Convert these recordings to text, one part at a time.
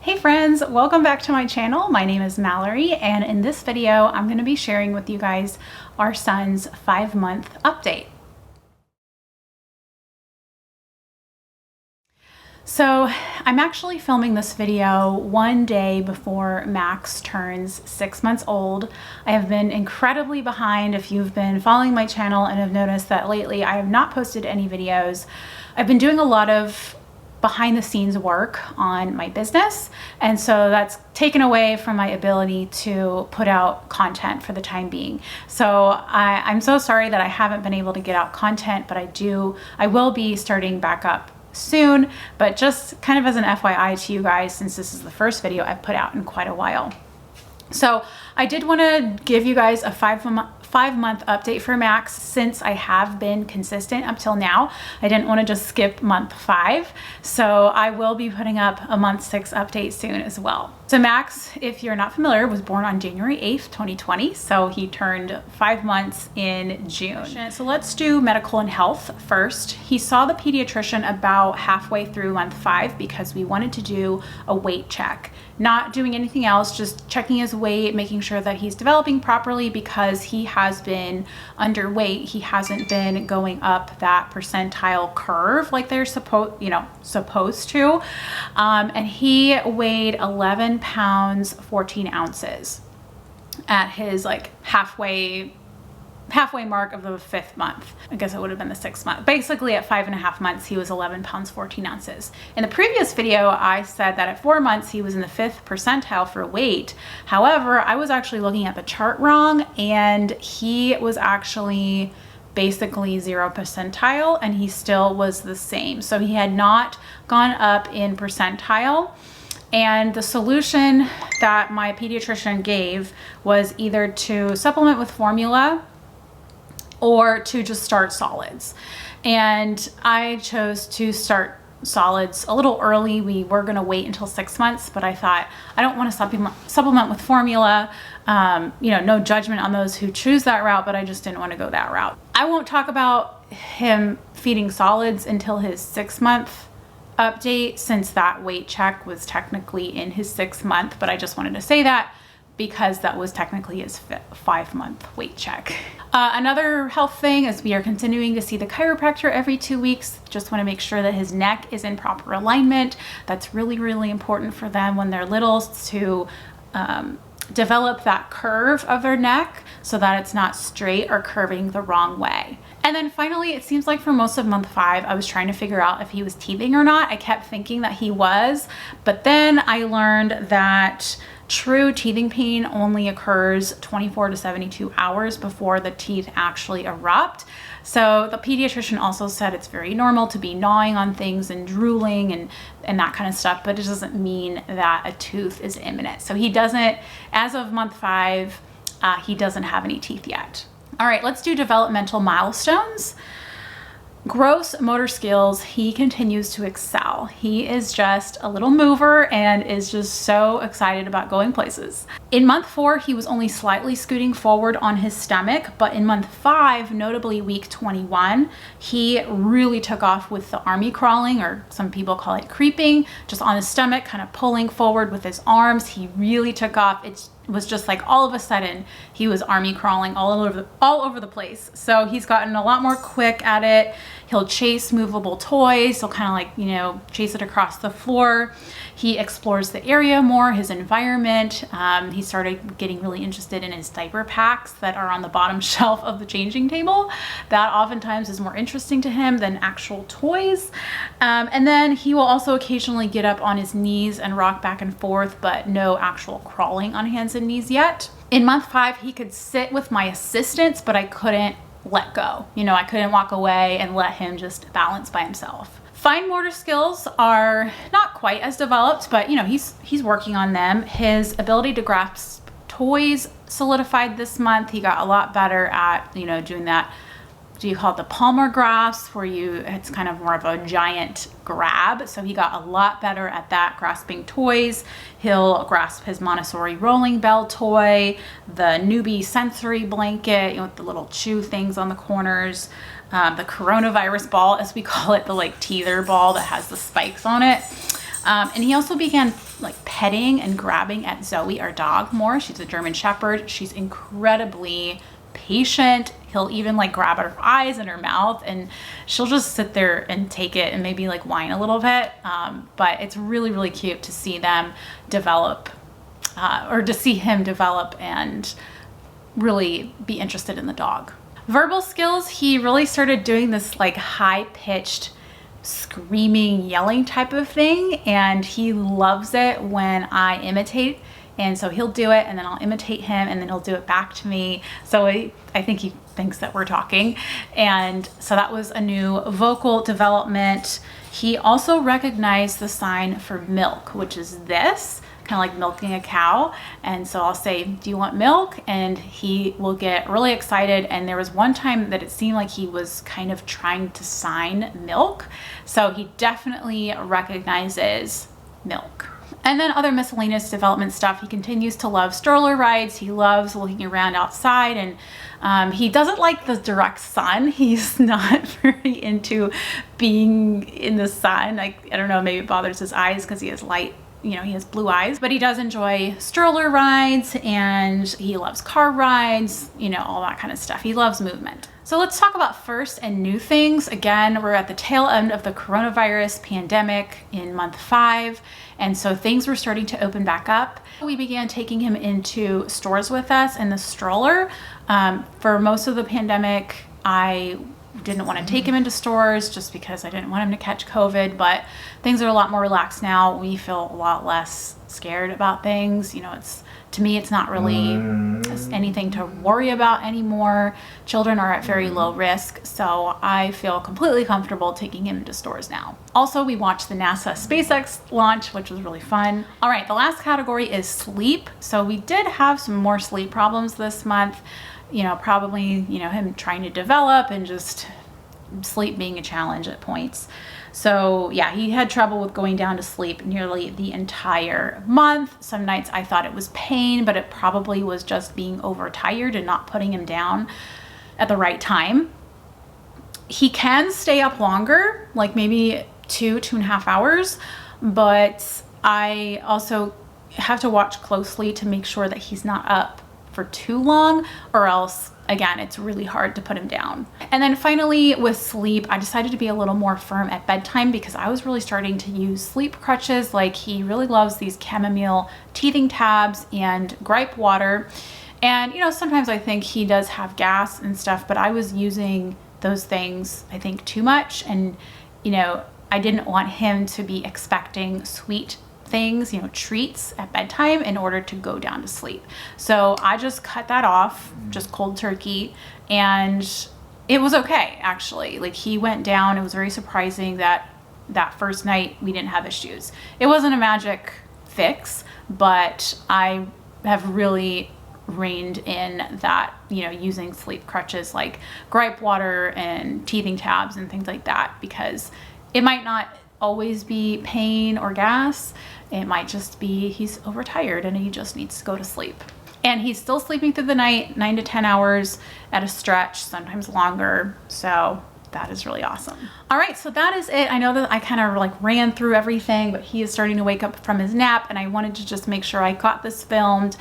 Hey friends, welcome back to my channel. My name is Mallory, and in this video, I'm going to be sharing with you guys our son's 5-month update. So I'm actually filming this video one day before Max turns 6 months old. I have been incredibly behind. If you've been following my channel and have noticed that lately I have not posted any videos, I've been doing a lot of behind the scenes work on my business, and so that's taken away from my ability to put out content for the time being. So I'm so sorry that I haven't been able to get out content, but I will be starting back up soon. But just kind of as an FYI to you guys, since this is the first video I've put out in quite a while. So I did want to give you guys a 5-month update for Max, since I have been consistent up till now. I didn't want to just skip month 5, so I will be putting up a month 6 update soon as well. So Max, if you're not familiar, was born on January 8th, 2020, so he turned 5 months in June. So let's do medical and health first. He saw the pediatrician about halfway through month 5 because we wanted to do a weight check. Not doing anything else, just checking his weight, making sure that he's developing properly, because he has been underweight. He hasn't been going up that percentile curve like they're supposed to. And he weighed 11 pounds 14 ounces at his like halfway mark of the 5th month. I guess it would have been the 6th month. Basically at 5.5 months, he was 11 pounds 14 ounces. In the previous video, I said that at 4 months, he was in the 5th percentile for weight. However, I was actually looking at the chart wrong, and he was actually basically 0 percentile, and he still was the same. So he had not gone up in percentile. And the solution that my pediatrician gave was either to supplement with formula or to just start solids. And I chose to start solids a little early. We were going to wait until 6 months, but I thought I don't want to supplement with formula. No judgment on those who choose that route, but I just didn't want to go that route. I won't talk about him feeding solids until his 6-month update, since that weight check was technically in his 6th month, but I just wanted to say that because that was technically his 5-month weight check. Another health thing is we are continuing to see the chiropractor every 2 weeks. Just want to make sure that his neck is in proper alignment. That's really, really important for them when they're little, to develop that curve of their neck so that it's not straight or curving the wrong way. And then finally, it seems like for most of month 5, I was trying to figure out if he was teething or not. I kept thinking that he was, but then I learned that true teething pain only occurs 24 to 72 hours before the teeth actually erupt. So the pediatrician also said it's very normal to be gnawing on things and drooling and that kind of stuff, but it doesn't mean that a tooth is imminent. So he doesn't, as of month 5, he doesn't have any teeth yet. All right, let's do developmental milestones. Gross motor skills, he continues to excel. He is just a little mover and is just so excited about going places. In month 4, he was only slightly scooting forward on his stomach, but in month 5, notably week 21, he really took off with the army crawling, or some people call it creeping, just on his stomach, kind of pulling forward with his arms. He really took off. It was just like all of a sudden he was army crawling all over the place. So he's gotten a lot more quick at it. He'll chase movable toys. He'll kind of like, chase it across the floor. He explores the area more, his environment. He started getting really interested in his diaper packs that are on the bottom shelf of the changing table. That oftentimes is more interesting to him than actual toys. And then he will also occasionally get up on his knees and rock back and forth, but no actual crawling on hands and knees yet. In month 5, he could sit with my assistance, but I couldn't let go. I couldn't walk away and let him just balance by himself. Fine motor skills are not quite as developed, but he's working on them. His ability to grasp toys solidified this month. He got a lot better at doing that. Do you call it the Palmer grasp, where it's kind of more of a giant grab. So he got a lot better at that, grasping toys. He'll grasp his Montessori rolling bell toy, the newbie sensory blanket, with the little chew things on the corners, the coronavirus ball, as we call it, the like teether ball that has the spikes on it. And he also began like petting and grabbing at Zoe, our dog, more. She's a German Shepherd. She's incredibly patient. He'll even like grab at her eyes and her mouth, and she'll just sit there and take it and maybe like whine a little bit. But it's really, really cute to see them develop, or to see him develop and really be interested in the dog. Verbal skills, he really started doing this like high-pitched screaming, yelling type of thing, and he loves it when I imitate. And so he'll do it, and then I'll imitate him, and then he'll do it back to me. So I think he thinks that we're talking. And so that was a new vocal development. He also recognized the sign for milk, which is this, kind of like milking a cow. And so I'll say, do you want milk? And he will get really excited. And there was one time that it seemed like he was kind of trying to sign milk. So he definitely recognizes milk. And then other miscellaneous development stuff. He continues to love stroller rides. He loves looking around outside, and he doesn't like the direct sun. He's not very into being in the sun. I don't know, maybe it bothers his eyes because he has light, you know, he has blue eyes, but he does enjoy stroller rides, and he loves car rides, you know, all that kind of stuff. He loves movement. So let's talk about first and new things. Again, we're at the tail end of the coronavirus pandemic in month 5. And so things were starting to open back up. We began taking him into stores with us in the stroller. For most of the pandemic, I didn't want to take him into stores just because I didn't want him to catch COVID, but things are a lot more relaxed now. We feel a lot less scared about things. You know, to me, it's not really anything to worry about anymore. Children are at very low risk, so I feel completely comfortable taking him into stores now. Also, we watched the NASA SpaceX launch, which was really fun. All right, the last category is sleep. So we did have some more sleep problems this month. You know, probably, you know, him trying to develop and just sleep being a challenge at points. So yeah, he had trouble with going down to sleep nearly the entire month. Some nights I thought it was pain, but it probably was just being overtired and not putting him down at the right time. He can stay up longer, like maybe 2.5 hours, but I also have to watch closely to make sure that he's not up for too long, or else again, it's really hard to put him down. And then finally with sleep, I decided to be a little more firm at bedtime because I was really starting to use sleep crutches. Like, he really loves these chamomile teething tabs and gripe water. And, you know, sometimes I think he does have gas and stuff, but I was using those things, I think, too much. And, you know, I didn't want him to be expecting sweet things, you know, treats at bedtime in order to go down to sleep. So I just cut that off, just cold turkey, and it was okay, actually. Like, he went down. It was very surprising that first night we didn't have issues. It wasn't a magic fix, but I have really reined in that, you know, using sleep crutches like gripe water and teething tabs and things like that, because it might not always be pain or gas. It might just be he's overtired and he just needs to go to sleep. And he's still sleeping through the night, 9 to 10 hours at a stretch, sometimes longer. So that is really awesome. All right, so that is it. I know that I kind of like ran through everything, but he is starting to wake up from his nap, and I wanted to just make sure I got this filmed,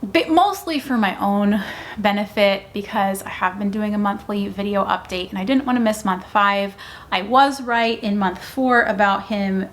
but mostly for my own benefit, because I have been doing a monthly video update and I didn't want to miss month 5. I was right in month 4 about him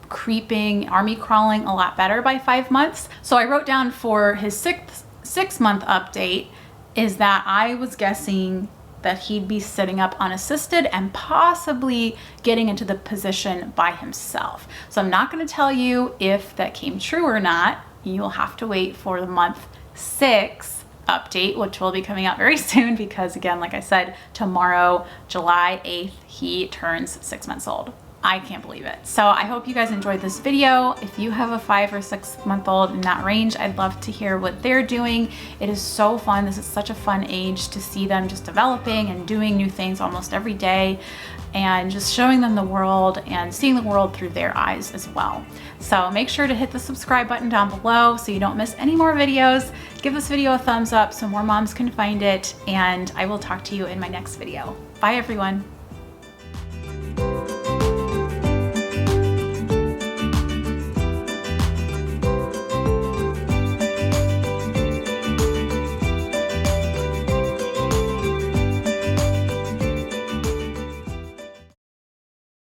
creeping, army crawling a lot better by 5 months. So I wrote down for his 6-month update is that I was guessing that he'd be sitting up unassisted and possibly getting into the position by himself. So I'm not going to tell you if that came true or not. You'll have to wait for the month 6 update, which will be coming out very soon, because again, like I said, tomorrow, July 8th, he turns 6 months old. I can't believe it. So I hope you guys enjoyed this video. If you have a 5 or 6 month old in that range, I'd love to hear what they're doing. It is so fun. This is such a fun age to see them just developing and doing new things almost every day, and just showing them the world and seeing the world through their eyes as well. So make sure to hit the subscribe button down below so you don't miss any more videos. Give this video a thumbs up so more moms can find it, and I will talk to you in my next video. Bye everyone.